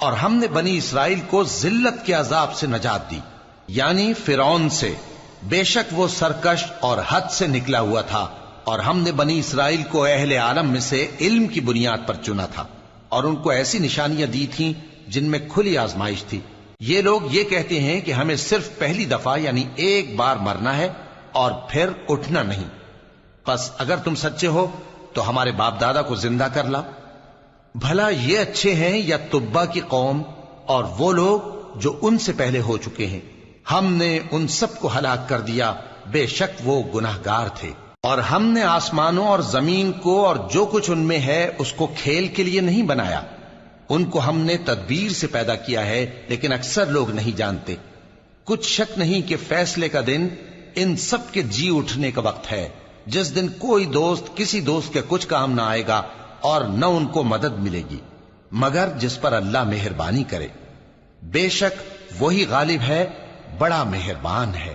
اور ہم نے بنی اسرائیل کو ذلت کے عذاب سے نجات دی، یعنی فرعون سے۔ بے شک وہ سرکش اور حد سے نکلا ہوا تھا، اور ہم نے بنی اسرائیل کو اہل عالم میں سے علم کی بنیاد پر چنا تھا، اور ان کو ایسی نشانیاں دی تھیں جن میں کھلی آزمائش تھی۔ یہ لوگ یہ کہتے ہیں کہ ہمیں صرف پہلی دفعہ یعنی ایک بار مرنا ہے اور پھر اٹھنا نہیں۔ پس اگر تم سچے ہو تو ہمارے باپ دادا کو زندہ کر لاؤ۔ بھلا یہ اچھے ہیں یا تبا کی قوم اور وہ لوگ جو ان سے پہلے ہو چکے ہیں؟ ہم نے ان سب کو ہلاک کر دیا، بے شک وہ گناہگار تھے۔ اور ہم نے آسمانوں اور زمین کو اور جو کچھ ان میں ہے اس کو کھیل کے لیے نہیں بنایا، ان کو ہم نے تدبیر سے پیدا کیا ہے، لیکن اکثر لوگ نہیں جانتے۔ کچھ شک نہیں کہ فیصلے کا دن ان سب کے جی اٹھنے کا وقت ہے، جس دن کوئی دوست کسی دوست کے کچھ کام نہ آئے گا اور نہ ان کو مدد ملے گی مگر جس پر اللہ مہربانی کرے۔ بے شک وہی غالب ہے، بڑا مہربان ہے۔